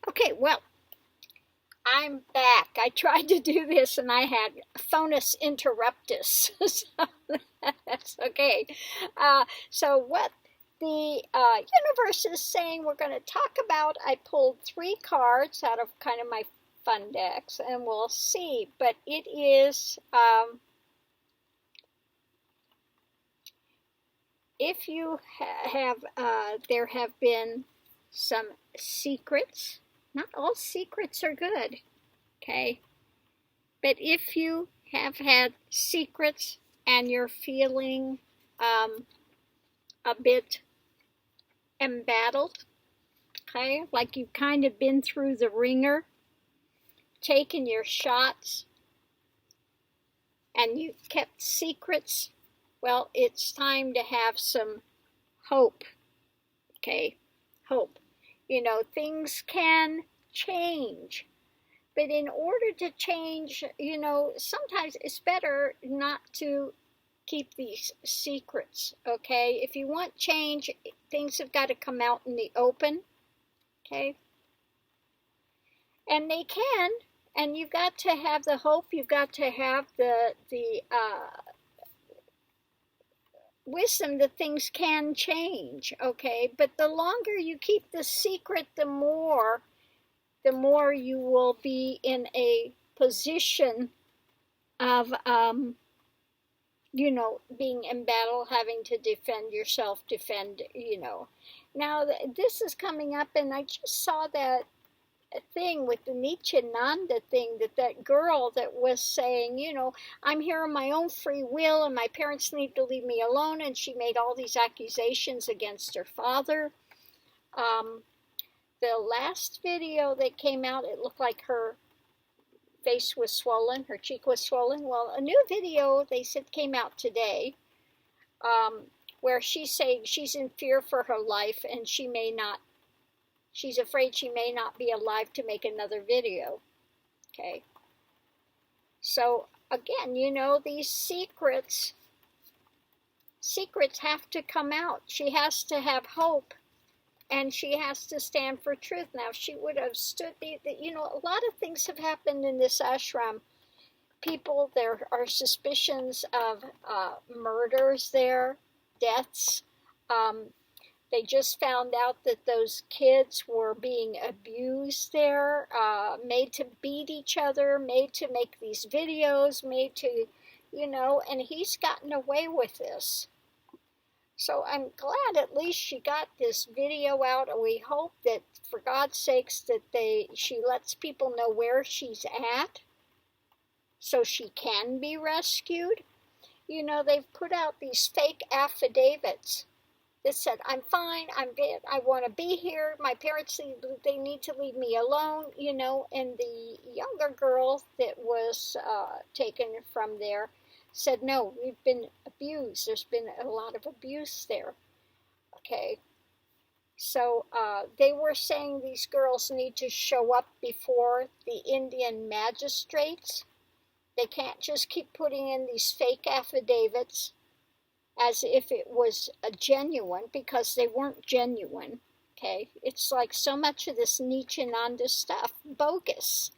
Okay, well, I'm back. I tried to do this and I had phonus interruptus. So that's okay. So, what the universe is saying we're going to talk about, I pulled 3 cards out of kind of my fun decks and we'll see. But it is, if you have, there have been some secrets. Not all secrets are good, okay? But if you have had secrets and you're feeling a bit embattled, okay, like you've kind of been through the ringer, taken your shots, and you've kept secrets, well, it's time to have some hope, okay? Hope. You know, things can change. But in order to change, you know, sometimes it's better not to keep these secrets, okay? If you want change, things have got to come out in the open, okay? And they can, and you've got to have the hope, you've got to have the wisdom that things can change, okay? But the longer you keep the secret, the more you will be in a position of, you know, being in battle, having to defend yourself, you know. Now, this is coming up, and I just saw that thing with the Nietzsche Nanda thing, that girl that was saying, you know, I'm here on my own free will and my parents need to leave me alone, and she made all these accusations against her father. The last video that came out, it looked like her face was swollen, her cheek was swollen. Well, a new video, they said, came out today, where she's saying she's in fear for her life and she's afraid she may not be alive to make another video, okay? So, again, you know, these secrets have to come out. She has to have hope, and she has to stand for truth. Now, she would have stood, you know, a lot of things have happened in this ashram. People, there are suspicions of murders there, deaths. They just found out that those kids were being abused there, made to beat each other, made to make these videos, made to, you know, and he's gotten away with this. So I'm glad at least she got this video out, and we hope that, for God's sakes, that she lets people know where she's at so she can be rescued. You know, they've put out these fake affidavits that said, I'm fine, I'm good, I want to be here, my parents, they need to leave me alone, you know. And the younger girl that was taken from there said, no, we've been abused, there's been a lot of abuse there, okay. So they were saying these girls need to show up before the Indian magistrates. They can't just keep putting in these fake affidavits as if it was a genuine, because they weren't genuine, okay? It's like so much of this Nietzsche Nanda stuff, bogus.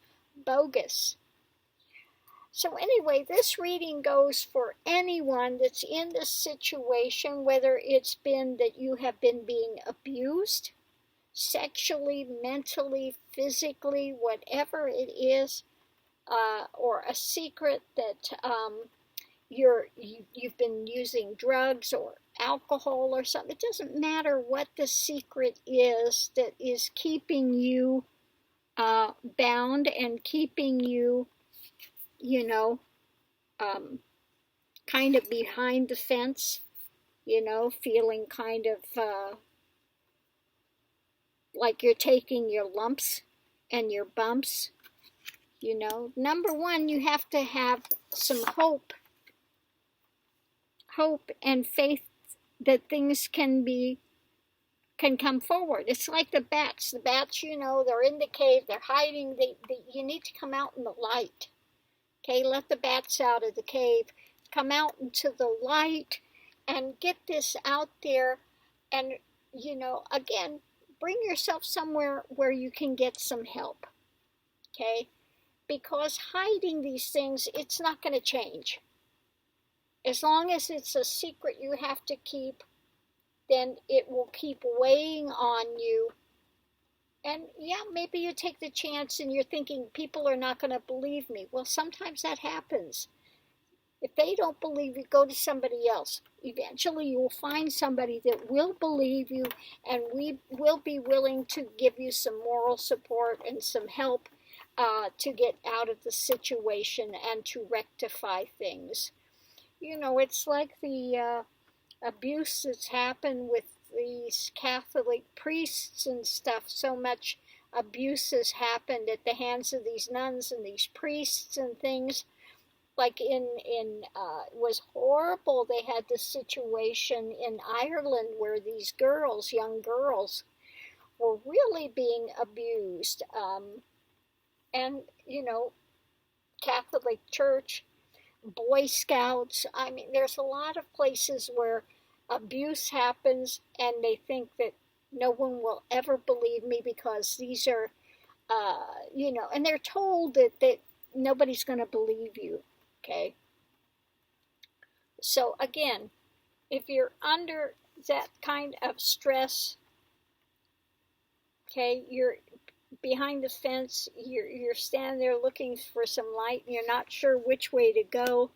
So anyway, this reading goes for anyone that's in this situation, whether it's been that you have been being abused, sexually, mentally, physically, whatever it is, or a secret that you've been using drugs or alcohol or something. It doesn't matter what the secret is that is keeping you bound and keeping you, you know, kind of behind the fence, you know, feeling kind of like you're taking your lumps and your bumps, you know. Number one, you have to have some hope and faith that things can come forward. It's like the bats. The bats, you know, they're in the cave, they're hiding. You need to come out in the light. Okay, let the bats out of the cave, come out into the light and get this out there. And, you know, again, bring yourself somewhere where you can get some help, okay? Because hiding these things, it's not going to change. As long as it's a secret you have to keep, then it will keep weighing on you. And yeah, maybe you take the chance and you're thinking people are not going to believe me. Well, sometimes that happens. If they don't believe you, go to somebody else. Eventually you will find somebody that will believe you, and we will be willing to give you some moral support and some help to get out of the situation and to rectify things. You know, it's like the abuse that's happened with these Catholic priests and stuff. So much abuse has happened at the hands of these nuns and these priests and things. Like it was horrible. They had this situation in Ireland where these girls, young girls, were really being abused. And, you know, Catholic Church, Boy Scouts, I mean, there's a lot of places where abuse happens and they think that no one will ever believe me because these are, you know, and they're told that nobody's going to believe you. Okay. So again, if you're under that kind of stress, okay, you're behind the fence, you're standing there looking for some light, and you're not sure which way to go,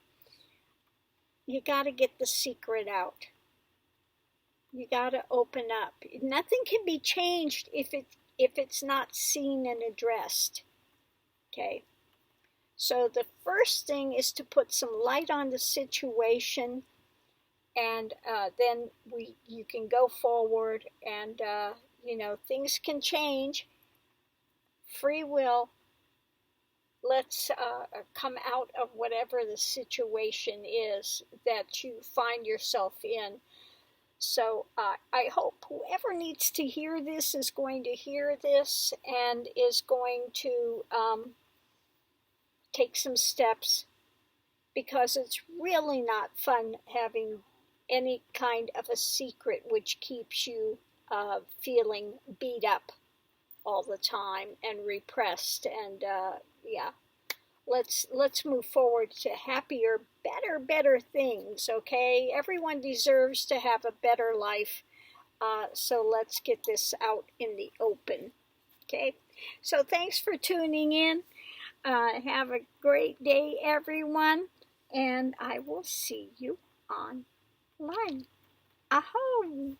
you got to get the secret out. You got to open up. Nothing can be changed if it's not seen and addressed. Okay. So the first thing is to put some light on the situation, and then you can go forward, and you know, things can change. Free will. Let's come out of whatever the situation is that you find yourself in. So I hope whoever needs to hear this is going to hear this and is going to take some steps, because it's really not fun having any kind of a secret which keeps you feeling beat up all the time and repressed. And yeah, let's move forward to happier, better things. Okay, everyone deserves to have a better life. So let's get this out in the open. Okay, so thanks for tuning in. Have a great day, everyone, and I will see you online. Aho!